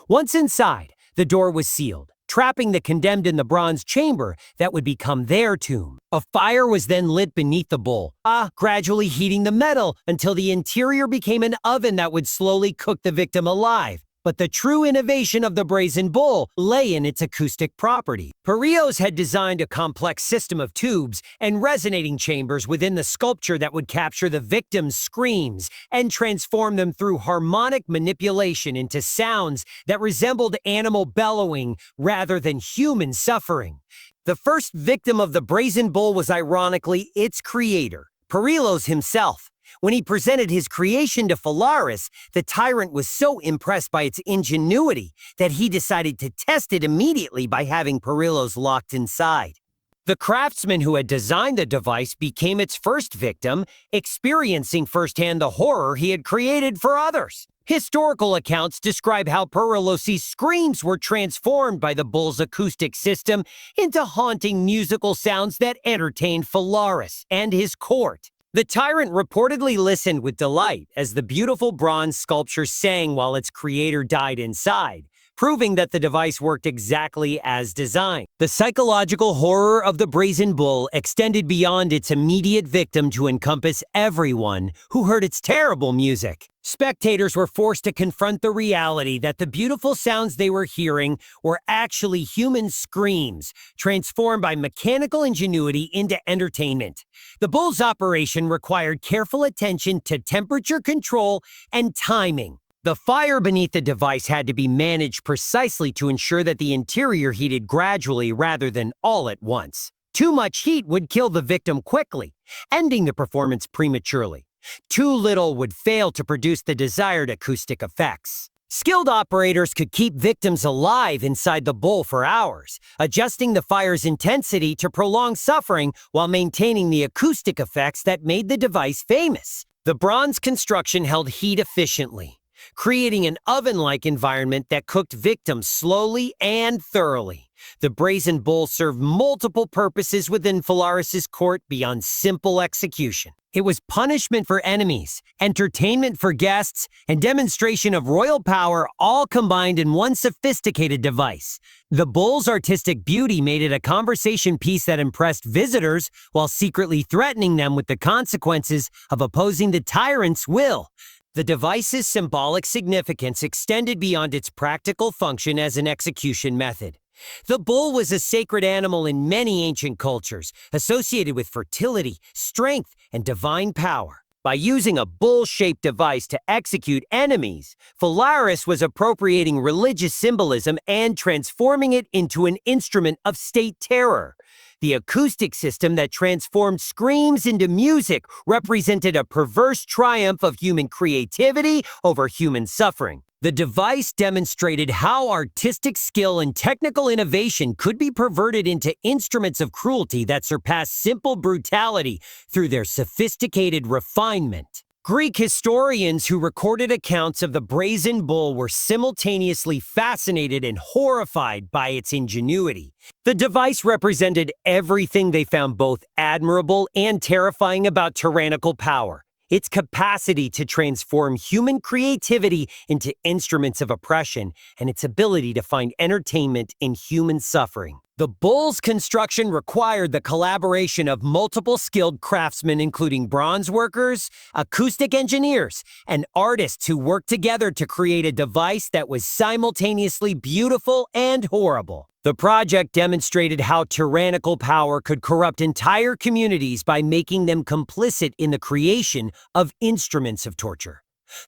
Once inside, the door was sealed, trapping the condemned in the bronze chamber that would become their tomb. A fire was then lit beneath the bull, gradually heating the metal until the interior became an oven that would slowly cook the victim alive. But the true innovation of the brazen bull lay in its acoustic property. Perrios had designed a complex system of tubes and resonating chambers within the sculpture that would capture the victim's screams and transform them through harmonic manipulation into sounds that resembled animal bellowing rather than human suffering. The first victim of the brazen bull was ironically its creator, Perrios himself. When he presented his creation to Phalaris, the tyrant was so impressed by its ingenuity that he decided to test it immediately by having Perrios locked inside. The craftsman who had designed the device became its first victim, experiencing firsthand the horror he had created for others. Historical accounts describe how Perrios' screams were transformed by the bull's acoustic system into haunting musical sounds that entertained Phalaris and his court. The tyrant reportedly listened with delight as the beautiful bronze sculpture sang while its creator died inside, proving that the device worked exactly as designed. The psychological horror of the brazen bull extended beyond its immediate victim to encompass everyone who heard its terrible music. Spectators were forced to confront the reality that the beautiful sounds they were hearing were actually human screams, transformed by mechanical ingenuity into entertainment. The bull's operation required careful attention to temperature control and timing. The fire beneath the device had to be managed precisely to ensure that the interior heated gradually rather than all at once. Too much heat would kill the victim quickly, ending the performance prematurely. Too little would fail to produce the desired acoustic effects. Skilled operators could keep victims alive inside the bull for hours, adjusting the fire's intensity to prolong suffering while maintaining the acoustic effects that made the device famous. The bronze construction held heat efficiently, creating an oven-like environment that cooked victims slowly and thoroughly. The brazen bull served multiple purposes within Phalaris' court beyond simple execution. It was punishment for enemies, entertainment for guests, and demonstration of royal power all combined in one sophisticated device. The bull's artistic beauty made it a conversation piece that impressed visitors while secretly threatening them with the consequences of opposing the tyrant's will. The device's symbolic significance extended beyond its practical function as an execution method. The bull was a sacred animal in many ancient cultures, associated with fertility, strength, and divine power. By using a bull-shaped device to execute enemies, Phalaris was appropriating religious symbolism and transforming it into an instrument of state terror. The acoustic system that transformed screams into music represented a perverse triumph of human creativity over human suffering. The device demonstrated how artistic skill and technical innovation could be perverted into instruments of cruelty that surpassed simple brutality through their sophisticated refinement. Greek historians who recorded accounts of the brazen bull were simultaneously fascinated and horrified by its ingenuity. The device represented everything they found both admirable and terrifying about tyrannical power. Its capacity to transform human creativity into instruments of oppression, and its ability to find entertainment in human suffering. The bull's construction required the collaboration of multiple skilled craftsmen, including bronze workers, acoustic engineers, and artists who worked together to create a device that was simultaneously beautiful and horrible. The project demonstrated how tyrannical power could corrupt entire communities by making them complicit in the creation of instruments of torture.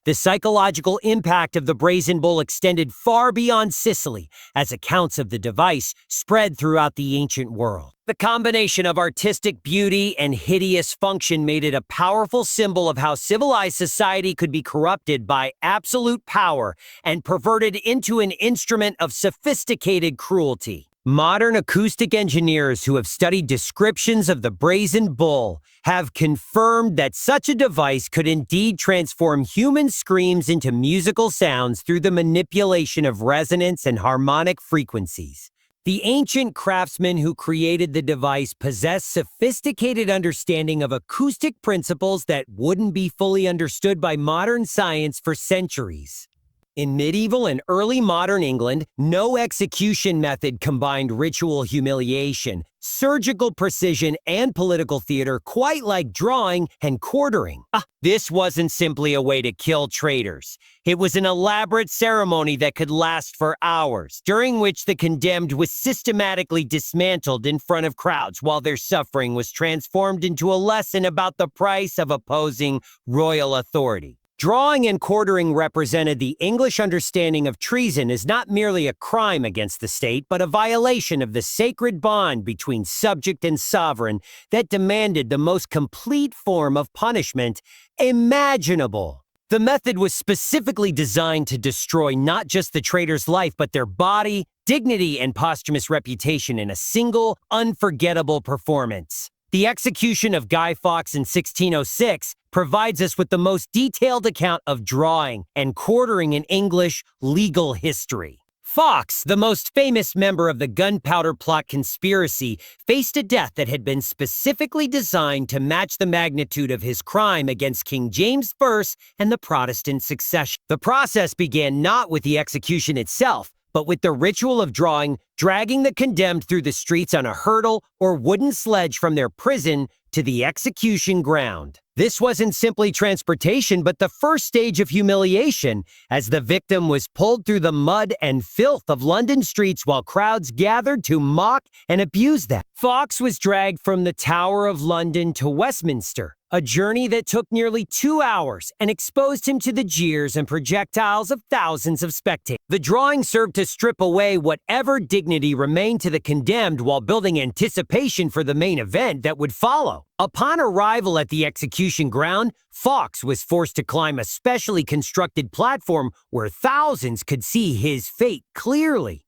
The psychological impact of the brazen bull extended far beyond Sicily, as accounts of the device spread throughout the ancient world. The combination of artistic beauty and hideous function made it a powerful symbol of how civilized society could be corrupted by absolute power and perverted into an instrument of sophisticated cruelty. Modern acoustic engineers who have studied descriptions of the brazen bull have confirmed that such a device could indeed transform human screams into musical sounds through the manipulation of resonance and harmonic frequencies. The ancient craftsmen who created the device possessed sophisticated understanding of acoustic principles that wouldn't be fully understood by modern science for centuries. In medieval and early modern England, no execution method combined ritual humiliation, surgical precision, and political theater quite like drawing and quartering. This wasn't simply a way to kill traitors. It was an elaborate ceremony that could last for hours, during which the condemned was systematically dismantled in front of crowds while their suffering was transformed into a lesson about the price of opposing royal authority. Drawing and quartering represented the English understanding of treason as not merely a crime against the state, but a violation of the sacred bond between subject and sovereign that demanded the most complete form of punishment imaginable. The method was specifically designed to destroy not just the traitor's life, but their body, dignity, and posthumous reputation in a single, unforgettable performance. The execution of Guy Fawkes in 1606 provides us with the most detailed account of drawing and quartering in English legal history. Fawkes, the most famous member of the Gunpowder Plot conspiracy, faced a death that had been specifically designed to match the magnitude of his crime against King James I and the Protestant succession. The process began not with the execution itself, but with the ritual of dragging the condemned through the streets on a hurdle or wooden sledge from their prison to the execution ground. This wasn't simply transportation, but the first stage of humiliation, as the victim was pulled through the mud and filth of London streets while crowds gathered to mock and abuse them. Fawkes was dragged from the Tower of London to Westminster, a journey that took nearly 2 hours and exposed him to the jeers and projectiles of thousands of spectators. The drawing served to strip away whatever dignity remained to the condemned while building anticipation for the main event that would follow. Upon arrival at the execution ground, Fawkes was forced to climb a specially constructed platform where thousands could see his fate clearly.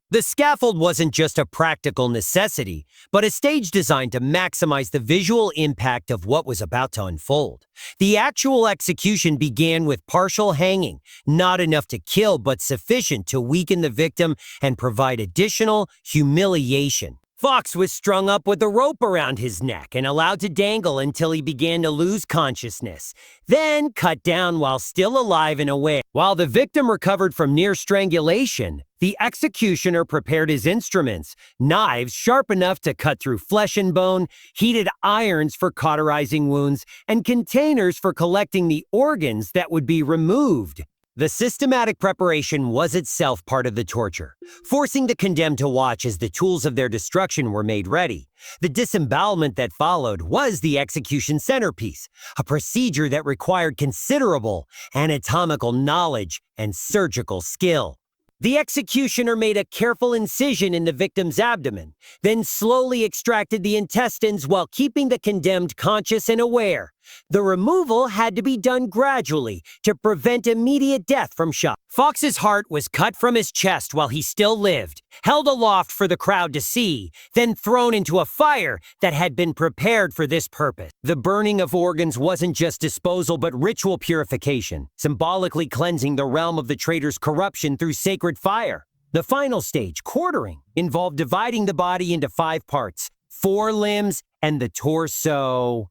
The scaffold wasn't just a practical necessity, but a stage designed to maximize the visual impact of what was about to unfold. The actual execution began with partial hanging, not enough to kill but sufficient to weaken the victim and provide additional humiliation. Fawkes was strung up with a rope around his neck and allowed to dangle until he began to lose consciousness, then cut down while still alive and aware. While the victim recovered from near strangulation, the executioner prepared his instruments, knives sharp enough to cut through flesh and bone, heated irons for cauterizing wounds, and containers for collecting the organs that would be removed. The systematic preparation was itself part of the torture, forcing the condemned to watch as the tools of their destruction were made ready. The disembowelment that followed was the execution centerpiece, a procedure that required considerable anatomical knowledge and surgical skill. The executioner made a careful incision in the victim's abdomen, then slowly extracted the intestines while keeping the condemned conscious and aware. The removal had to be done gradually to prevent immediate death from shock. Fawkes's heart was cut from his chest while he still lived, held aloft for the crowd to see, then thrown into a fire that had been prepared for this purpose. The burning of organs wasn't just disposal but ritual purification, symbolically cleansing the realm of the traitor's corruption through sacred fire. The final stage, quartering, involved dividing the body into 5 parts: 4 limbs and the torso.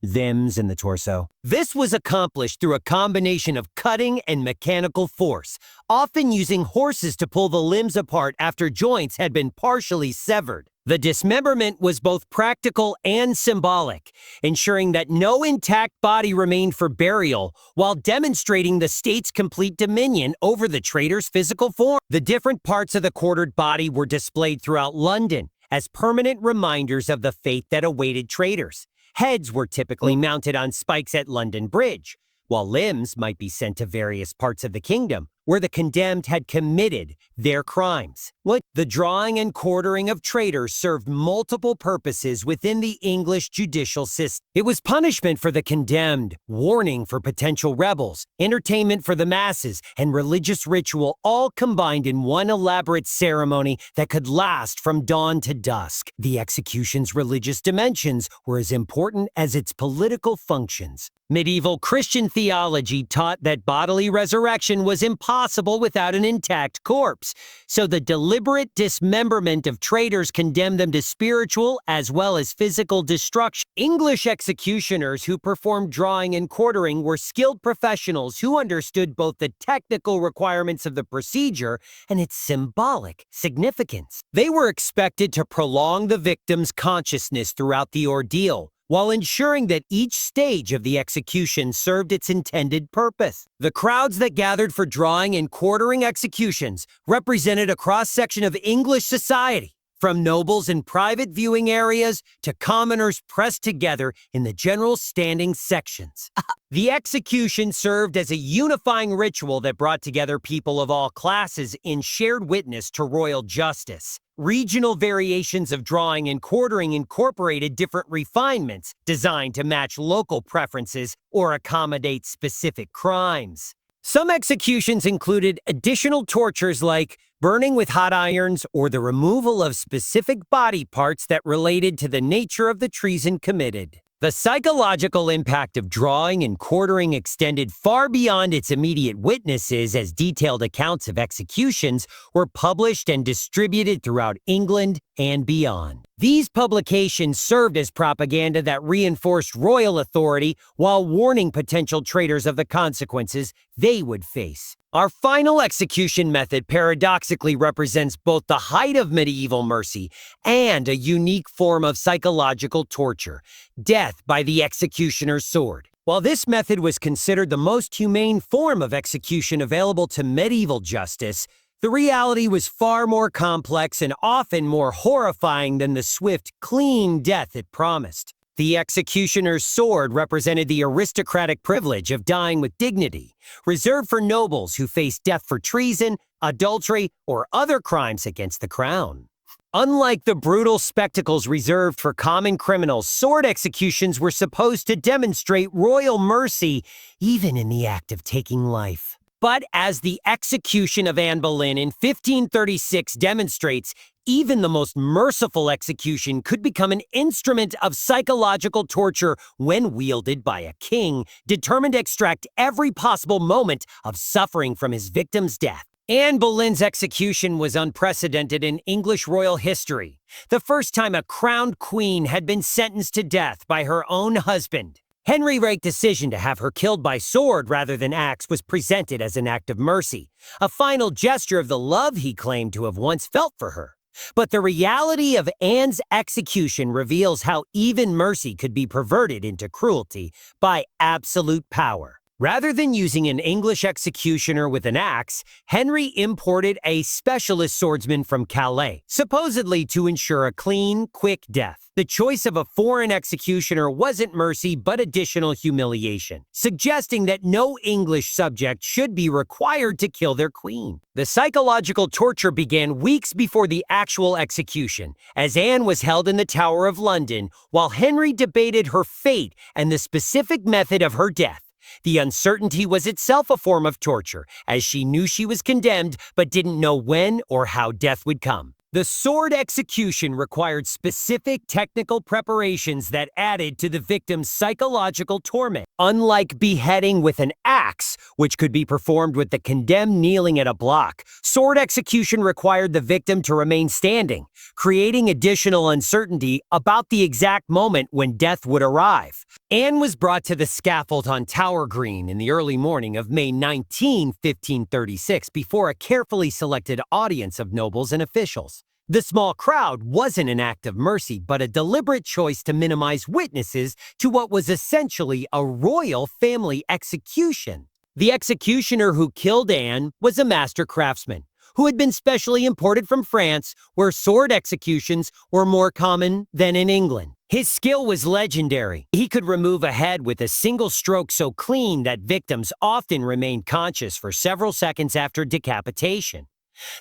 This was accomplished through a combination of cutting and mechanical force, often using horses to pull the limbs apart after joints had been partially severed. The dismemberment was both practical and symbolic, ensuring that no intact body remained for burial while demonstrating the state's complete dominion over the traitor's physical form. The different parts of the quartered body were displayed throughout London as permanent reminders of the fate that awaited traitors. Heads were typically mounted on spikes at London Bridge, while limbs might be sent to various parts of the kingdom where the condemned had committed their crimes. The drawing and quartering of traitors served multiple purposes within the English judicial system. It was punishment for the condemned, warning for potential rebels, entertainment for the masses, and religious ritual all combined in one elaborate ceremony that could last from dawn to dusk. The execution's religious dimensions were as important as its political functions. Medieval Christian theology taught that bodily resurrection was impossible without an intact corpse, so the deliberate dismemberment of traitors condemned them to spiritual as well as physical destruction. English executioners who performed drawing and quartering were skilled professionals who understood both the technical requirements of the procedure and its symbolic significance. They were expected to prolong the victim's consciousness throughout the ordeal, while ensuring that each stage of the execution served its intended purpose. The crowds that gathered for drawing and quartering executions represented a cross-section of English society, from nobles in private viewing areas to commoners pressed together in the general standing sections. The execution served as a unifying ritual that brought together people of all classes in shared witness to royal justice. Regional variations of drawing and quartering incorporated different refinements designed to match local preferences or accommodate specific crimes. Some executions included additional tortures like burning with hot irons or the removal of specific body parts that related to the nature of the treason committed. The psychological impact of drawing and quartering extended far beyond its immediate witnesses, as detailed accounts of executions were published and distributed throughout England and beyond. These publications served as propaganda that reinforced royal authority while warning potential traitors of the consequences they would face. Our final execution method paradoxically represents both the height of medieval mercy and a unique form of psychological torture: death by the executioner's sword. While this method was considered the most humane form of execution available to medieval justice, the reality was far more complex and often more horrifying than the swift, clean death it promised. The executioner's sword represented the aristocratic privilege of dying with dignity, reserved for nobles who faced death for treason, adultery, or other crimes against the crown. Unlike the brutal spectacles reserved for common criminals, sword executions were supposed to demonstrate royal mercy even in the act of taking life. But as the execution of Anne Boleyn in 1536 demonstrates, even the most merciful execution could become an instrument of psychological torture when wielded by a king determined to extract every possible moment of suffering from his victim's death. Anne Boleyn's execution was unprecedented in English royal history, the first time a crowned queen had been sentenced to death by her own husband. Henry VIII's decision to have her killed by sword rather than axe was presented as an act of mercy, a final gesture of the love he claimed to have once felt for her. But the reality of Anne's execution reveals how even mercy could be perverted into cruelty by absolute power. Rather than using an English executioner with an axe, Henry imported a specialist swordsman from Calais, supposedly to ensure a clean, quick death. The choice of a foreign executioner wasn't mercy but additional humiliation, suggesting that no English subject should be required to kill their queen. The psychological torture began weeks before the actual execution, as Anne was held in the Tower of London while Henry debated her fate and the specific method of her death. The uncertainty was itself a form of torture, as she knew she was condemned but didn't know when or how death would come. The sword execution required specific technical preparations that added to the victim's psychological torment. Unlike beheading with an axe, which could be performed with the condemned kneeling at a block, sword execution required the victim to remain standing, creating additional uncertainty about the exact moment when death would arrive. Anne was brought to the scaffold on Tower Green in the early morning of May 19, 1536, before a carefully selected audience of nobles and officials. The small crowd wasn't an act of mercy, but a deliberate choice to minimize witnesses to what was essentially a royal family execution. The executioner who killed Anne was a master craftsman who had been specially imported from France, where sword executions were more common than in England. His skill was legendary. He could remove a head with a single stroke so clean that victims often remained conscious for several seconds after decapitation.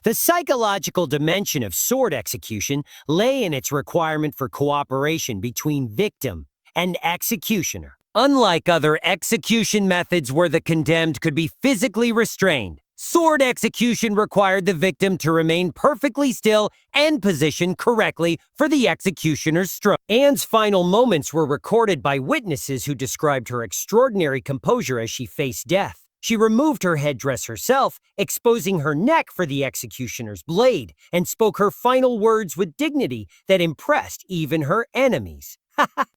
The psychological dimension of sword execution lay in its requirement for cooperation between victim and executioner. Unlike other execution methods where the condemned could be physically restrained, Sword execution required the victim to remain perfectly still and positioned correctly for the executioner's stroke. Anne's final moments were recorded by witnesses who described her extraordinary composure as she faced death. She removed her headdress herself, exposing her neck for the executioner's blade, and spoke her final words with dignity that impressed even her enemies.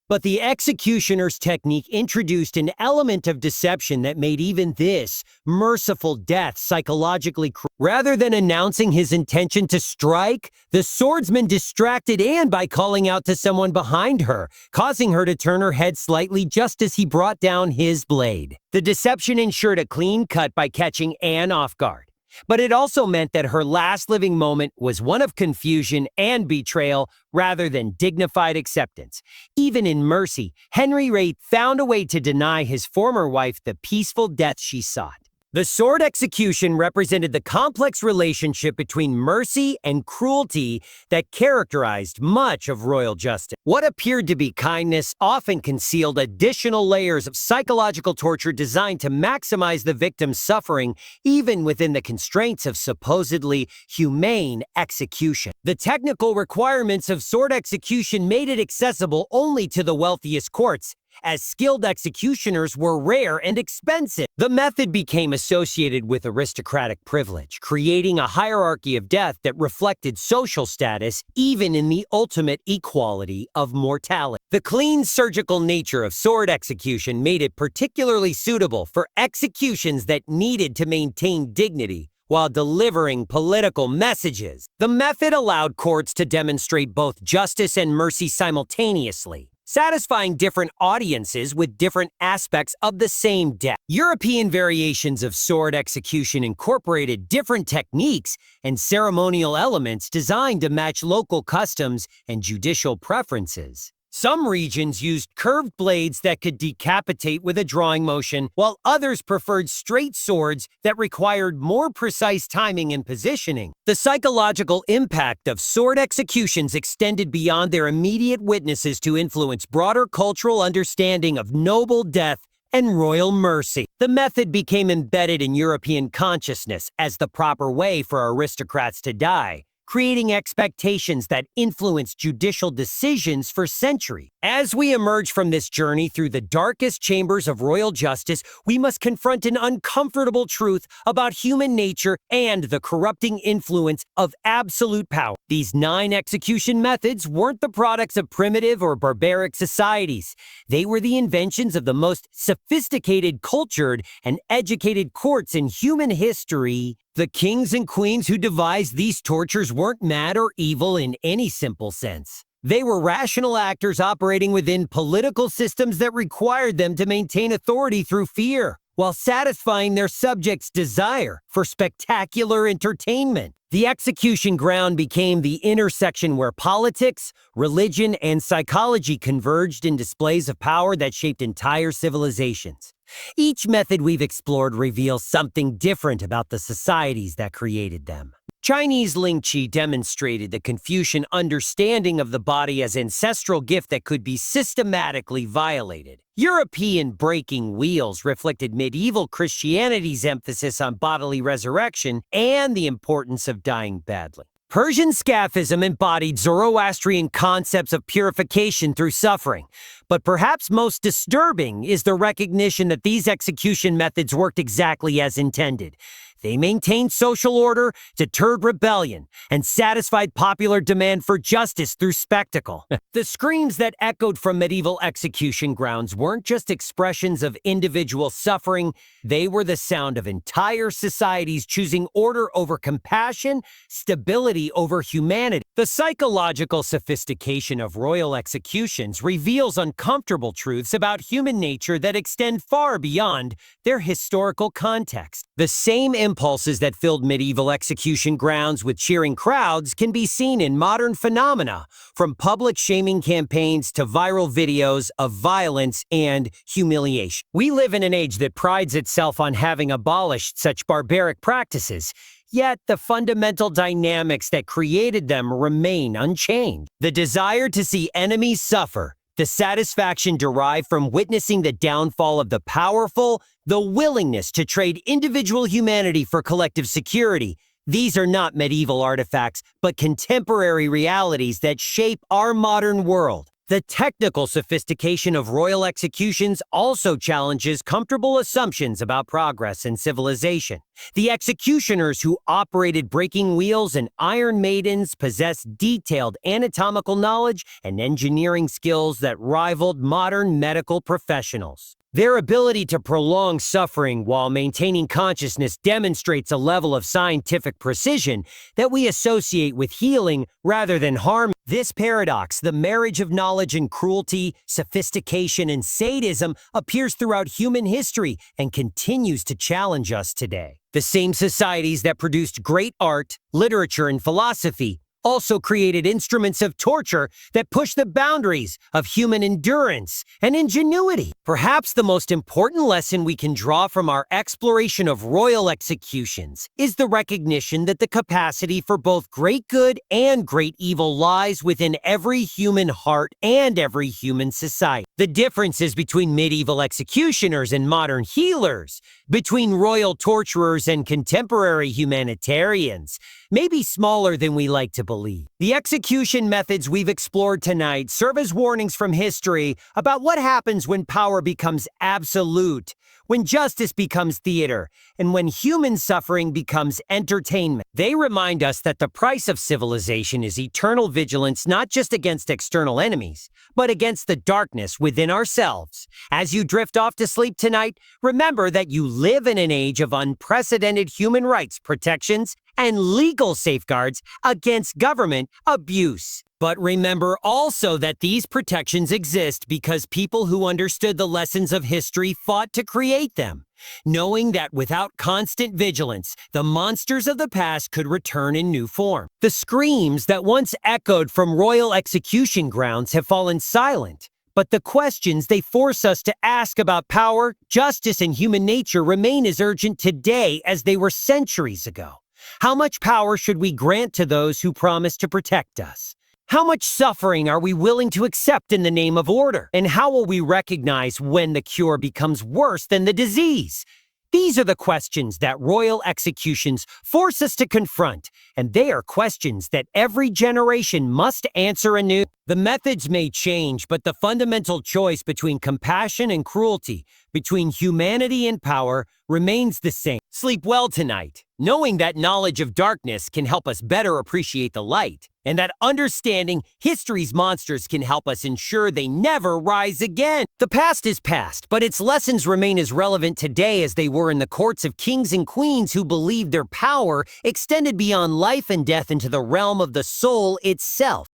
But the executioner's technique introduced an element of deception that made even this merciful death psychologically cruel. Rather than announcing his intention to strike, the swordsman distracted Anne by calling out to someone behind her, causing her to turn her head slightly just as he brought down his blade. The deception ensured a clean cut by catching Anne off guard. But it also meant that her last living moment was one of confusion and betrayal rather than dignified acceptance. Even in mercy, Henry VIII found a way to deny his former wife the peaceful death she sought. The sword execution represented the complex relationship between mercy and cruelty that characterized much of royal justice. What appeared to be kindness often concealed additional layers of psychological torture designed to maximize the victim's suffering, even within the constraints of supposedly humane execution. The technical requirements of sword execution made it accessible only to the wealthiest courts, as skilled executioners were rare and expensive. The method became associated with aristocratic privilege, creating a hierarchy of death that reflected social status even in the ultimate equality of mortality. The clean surgical nature of sword execution made it particularly suitable for executions that needed to maintain dignity while delivering political messages. The method allowed courts to demonstrate both justice and mercy simultaneously, satisfying different audiences with different aspects of the same death. European variations of sword execution incorporated different techniques and ceremonial elements designed to match local customs and judicial preferences. Some regions used curved blades that could decapitate with a drawing motion, while others preferred straight swords that required more precise timing and positioning. The psychological impact of sword executions extended beyond their immediate witnesses to influence broader cultural understanding of noble death and royal mercy. The method became embedded in European consciousness as the proper way for aristocrats to die, creating expectations that influenced judicial decisions for centuries. As we emerge from this journey through the darkest chambers of royal justice, we must confront an uncomfortable truth about human nature and the corrupting influence of absolute power. These 9 execution methods weren't the products of primitive or barbaric societies. They were the inventions of the most sophisticated, cultured, and educated courts in human history. The kings and queens who devised these tortures weren't mad or evil in any simple sense. They were rational actors operating within political systems that required them to maintain authority through fear, while satisfying their subjects' desire for spectacular entertainment. The execution ground became the intersection where politics, religion, and psychology converged in displays of power that shaped entire civilizations. Each method we've explored reveals something different about the societies that created them. Chinese Lingchi demonstrated the Confucian understanding of the body as ancestral gift that could be systematically violated. European breaking wheels reflected medieval Christianity's emphasis on bodily resurrection and the importance of dying badly. Persian Scaphism embodied Zoroastrian concepts of purification through suffering, but perhaps most disturbing is the recognition that these execution methods worked exactly as intended. They maintained social order, deterred rebellion, and satisfied popular demand for justice through spectacle. The screams that echoed from medieval execution grounds weren't just expressions of individual suffering, they were the sound of entire societies choosing order over compassion, stability over humanity. The psychological sophistication of royal executions reveals uncomfortable truths about human nature that extend far beyond their historical context. The same impulses that filled medieval execution grounds with cheering crowds can be seen in modern phenomena, from public shaming campaigns to viral videos of violence and humiliation. We live in an age that prides itself on having abolished such barbaric practices, yet the fundamental dynamics that created them remain unchanged. The desire to see enemies suffer, The satisfaction derived from witnessing the downfall of the powerful, the willingness to trade individual humanity for collective security. These are not medieval artifacts, but contemporary realities that shape our modern world. The technical sophistication of royal executions also challenges comfortable assumptions about progress and civilization. The executioners who operated breaking wheels and iron maidens possessed detailed anatomical knowledge and engineering skills that rivaled modern medical professionals. Their ability to prolong suffering while maintaining consciousness demonstrates a level of scientific precision that we associate with healing rather than harm. This paradox, the marriage of knowledge and cruelty, sophistication and sadism, appears throughout human history and continues to challenge us today. The same societies that produced great art, literature, and philosophy also created instruments of torture that push the boundaries of human endurance and ingenuity. Perhaps the most important lesson we can draw from our exploration of royal executions is the recognition that the capacity for both great good and great evil lies within every human heart and every human society. The differences between medieval executioners and modern healers, between royal torturers and contemporary humanitarians, may be smaller than we like to believe. The execution methods we've explored tonight serve as warnings from history about what happens when power becomes absolute, when justice becomes theater, and when human suffering becomes entertainment. They remind us that the price of civilization is eternal vigilance not just against external enemies, but against the darkness within ourselves. As you drift off to sleep tonight, remember that you live in an age of unprecedented human rights protections and legal safeguards against government abuse. But remember also that these protections exist because people who understood the lessons of history fought to create them, knowing that without constant vigilance, the monsters of the past could return in new form. The screams that once echoed from royal execution grounds have fallen silent, but the questions they force us to ask about power, justice, and human nature remain as urgent today as they were centuries ago. How much power should we grant to those who promise to protect us? How much suffering are we willing to accept in the name of order? And how will we recognize when the cure becomes worse than the disease? These are the questions that royal executions force us to confront, and they are questions that every generation must answer anew. The methods may change, but the fundamental choice between compassion and cruelty, between humanity and power, remains the same. Sleep well tonight, knowing that knowledge of darkness can help us better appreciate the light, and that understanding history's monsters can help us ensure they never rise again. The past is past, but its lessons remain as relevant today as they were in the courts of kings and queens who believed their power extended beyond life and death into the realm of the soul itself.